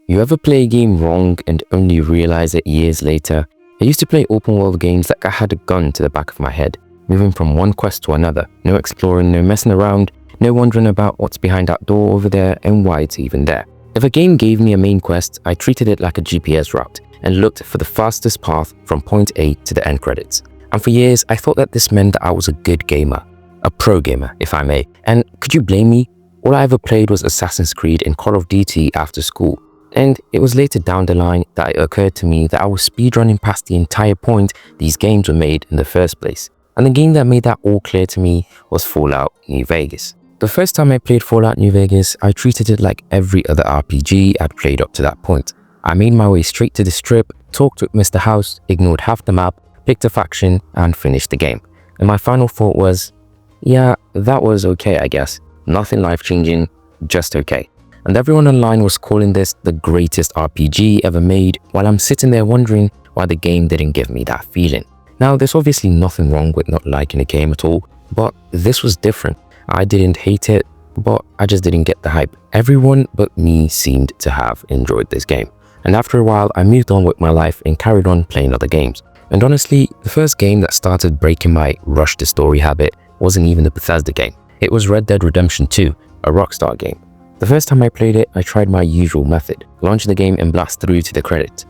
You ever play a game wrong and only realize it years later? I used to play open world games like I had a gun to the back of my head, moving from one quest to another. No exploring, no messing around, no wondering about what's behind that door over there and why it's even there. If a game gave me a main quest, I treated it like a GPS route and looked for the fastest path from point A to the end credits. And for years, I thought that this meant that I was a good gamer. A pro gamer, if I may. And could you blame me? All I ever played was Assassin's Creed and Call of Duty after school. And it was later down the line that it occurred to me that I was speedrunning past the entire point these games were made in the first place. And the game that made that all clear to me was Fallout New Vegas. The first time I played Fallout New Vegas, I treated it like every other RPG I'd played up to that point. I made my way straight to the strip, talked with Mr. House, ignored half the map, picked a faction, and finished the game. And my final thought was, yeah, that was okay, I guess. Nothing life-changing, just okay. And everyone online was calling this the greatest RPG ever made, while I'm sitting there wondering why the game didn't give me that feeling. Now, there's obviously nothing wrong with not liking a game at all, but this was different. I didn't hate it, but I just didn't get the hype. Everyone but me seemed to have enjoyed this game. And after a while, I moved on with my life and carried on playing other games. And honestly, the first game that started breaking my rush to story habit wasn't even a Bethesda game. It was Red Dead Redemption 2, a Rockstar game. The first time I played it, I tried my usual method, launch the game and blast through to the credits.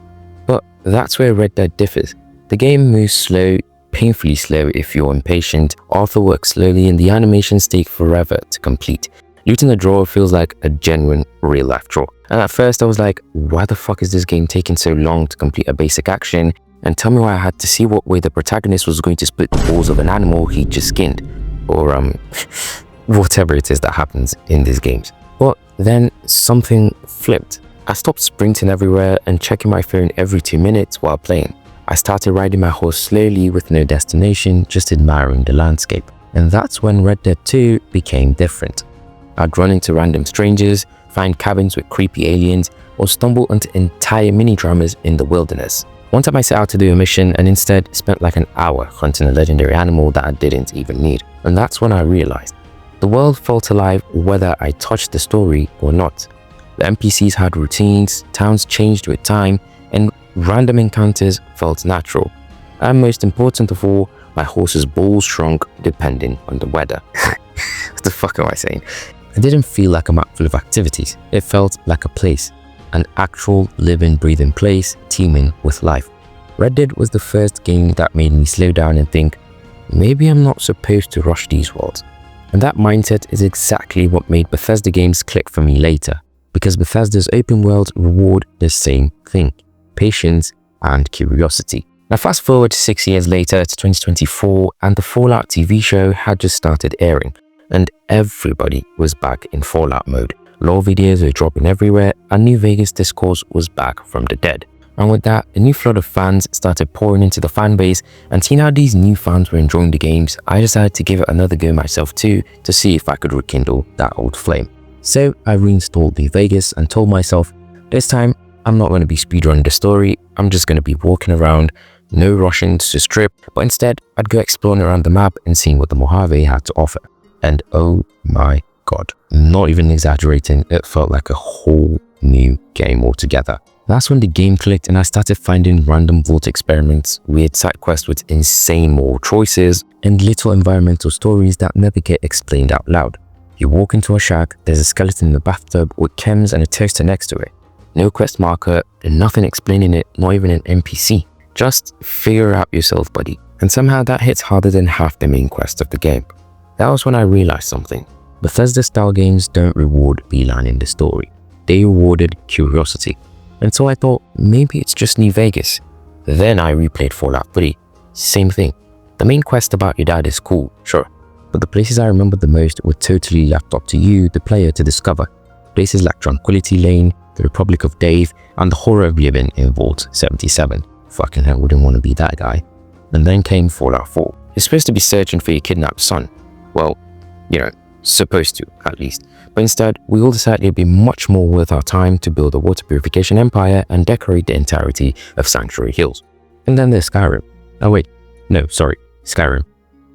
But that's where Red Dead differs. The game moves slow, painfully slow if you're impatient. Arthur works slowly and the animations take forever to complete. Looting a drawer feels like a genuine real-life drawer. And at first I was like, why the fuck is this game taking so long to complete a basic action? And tell me why I had to see what way the protagonist was going to split the balls of an animal he just skinned. Or whatever it is that happens in these games. But then something flipped. I stopped sprinting everywhere and checking my phone every 2 minutes while playing. I started riding my horse slowly with no destination, just admiring the landscape. And that's when Red Dead 2 became different. I'd run into random strangers, find cabins with creepy aliens, or stumble into entire mini-dramas in the wilderness. One time I set out to do a mission and instead spent like an hour hunting a legendary animal that I didn't even need. And that's when I realized the world felt alive whether I touched the story or not. The NPCs had routines, towns changed with time, and random encounters felt natural. And most important of all, my horse's balls shrunk depending on the weather. What the fuck am I saying? It didn't feel like a map full of activities. It felt like a place, an actual living, breathing place teeming with life. Red Dead was the first game that made me slow down and think, maybe I'm not supposed to rush these worlds. And that mindset is exactly what made Bethesda games click for me later, because Bethesda's open worlds reward the same thing, patience and curiosity. Now fast forward 6 years later to 2024 and the Fallout TV show had just started airing and everybody was back in Fallout mode. Lore videos were dropping everywhere and New Vegas discourse was back from the dead. And with that, a new flood of fans started pouring into the fan base, and seeing how these new fans were enjoying the games, I decided to give it another go myself too to see if I could rekindle that old flame. So I reinstalled New Vegas and told myself, this time I'm not going to be speedrunning the story, I'm just going to be walking around, no rushing to strip, but instead I'd go exploring around the map and seeing what the Mojave had to offer. And oh my god, not even exaggerating, it felt like a whole new game altogether. That's when the game clicked and I started finding random vault experiments, weird side quests with insane moral choices, and little environmental stories that never get explained out loud. You walk into a shack, there's a skeleton in the bathtub with chems and a toaster next to it. No quest marker, and nothing explaining it, not even an NPC. Just figure it out yourself, buddy. And somehow that hits harder than half the main quest of the game. That was when I realized something. Bethesda-style games don't reward beelining the story. They rewarded curiosity. And so I thought, maybe it's just New Vegas. Then I replayed Fallout 3. Same thing. The main quest about your dad is cool, sure. But the places I remember the most were totally left up to you, the player, to discover. Places like Tranquility Lane, the Republic of Dave, and the horror of living in Vault 77. Fucking hell, wouldn't want to be that guy. And then came Fallout 4. You're supposed to be searching for your kidnapped son. Well, you know, supposed to, at least. But instead, we all decided it'd be much more worth our time to build a water purification empire and decorate the entirety of Sanctuary Hills. And then there's Skyrim. Oh wait, no, sorry, Skyrim.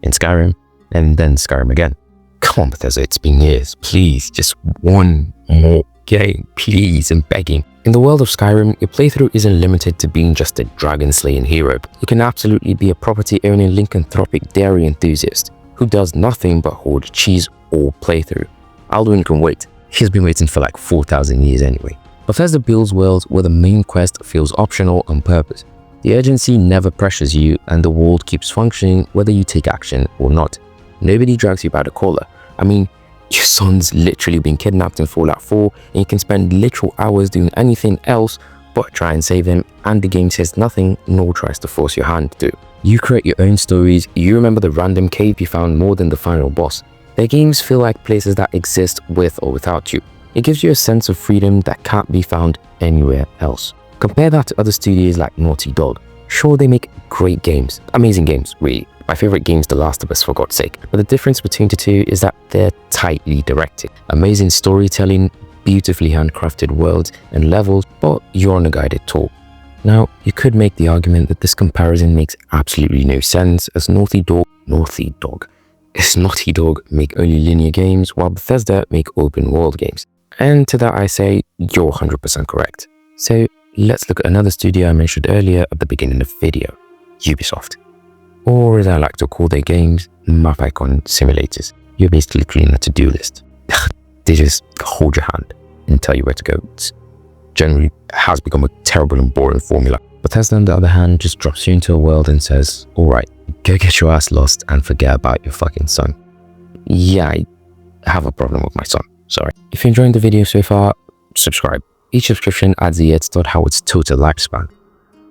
In Skyrim, and then Skyrim again. Come on, Bethesda, it's been years. Please, just one more game, please, I'm begging. In the world of Skyrim, your playthrough isn't limited to being just a dragon-slaying hero. You can absolutely be a property-owning lycanthropic dairy enthusiast who does nothing but hoard cheese all playthrough. Alduin can wait. He's been waiting for like 4,000 years anyway. Bethesda builds worlds where the main quest feels optional on purpose. The urgency never pressures you, and the world keeps functioning whether you take action or not. Nobody drags you by the collar. I mean, your son's literally been kidnapped in Fallout 4, and you can spend literal hours doing anything else but try and save him, and the game says nothing nor tries to force your hand to. You create your own stories, you remember the random cave you found more than the final boss. Their games feel like places that exist with or without you. It gives you a sense of freedom that can't be found anywhere else. Compare that to other studios like Naughty Dog. Sure, they make great games, amazing games, really. My favorite game is The Last of Us, for God's sake. But the difference between the two is that they're tightly directed. Amazing storytelling, beautifully handcrafted worlds and levels, but you're on a guided tour. Now, you could make the argument that this comparison makes absolutely no sense, as Naughty Dog make only linear games, while Bethesda make open world games. And to that I say, you're 100% correct. So let's look at another studio I mentioned earlier at the beginning of the video, Ubisoft. Or as I like to call their games, map icon simulators. You're basically creating a to-do list. They just hold your hand and tell you where to go. It generally has become a terrible and boring formula. Bethesda, on the other hand, just drops you into a world and says, alright, go get your ass lost and forget about your fucking son. Yeah, I have a problem with my son, sorry. If you're enjoying the video so far, subscribe. Each subscription adds a year to Howard's total lifespan.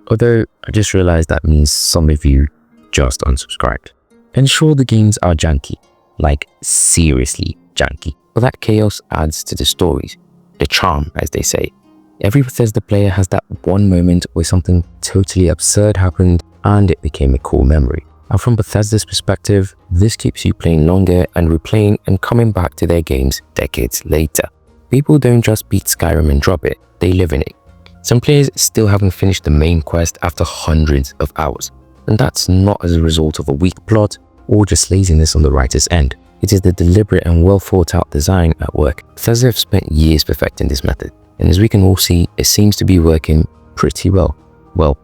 Although, I just realized that means some of you just unsubscribed. And sure, the games are janky, like seriously janky, but that chaos adds to the stories, the charm, as they say. Every Bethesda player has that one moment where something totally absurd happened and it became a cool memory. And from Bethesda's perspective, this keeps you playing longer and replaying and coming back to their games decades later. People don't just beat Skyrim and drop it, they live in it. Some players still haven't finished the main quest after hundreds of hours. And that's not as a result of a weak plot or just laziness on the writer's end. It is the deliberate and well thought out design at work. Bethesda have spent years perfecting this method, and as we can all see, it seems to be working pretty well. Well,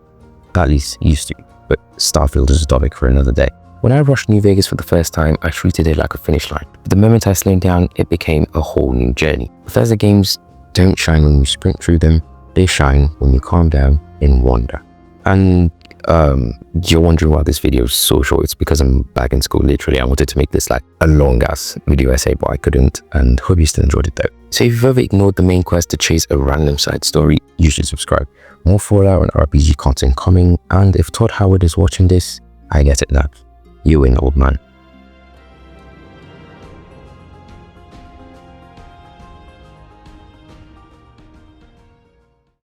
at least used to, but Starfield is a topic for another day. When I rushed New Vegas for the first time, I treated it like a finish line. But the moment I slowed down, it became a whole new journey. Bethesda games don't shine when you sprint through them, they shine when you calm down and wander. And you're wondering why this video is so short. It's because I'm back in school. Literally, I wanted to make this like a long ass video essay, but I couldn't, and hope you still enjoyed it though. So if you've ever ignored the main quest to chase a random side story, you should subscribe. More Fallout and RPG content coming, and if Todd Howard is watching this, I get it now. You win, old man.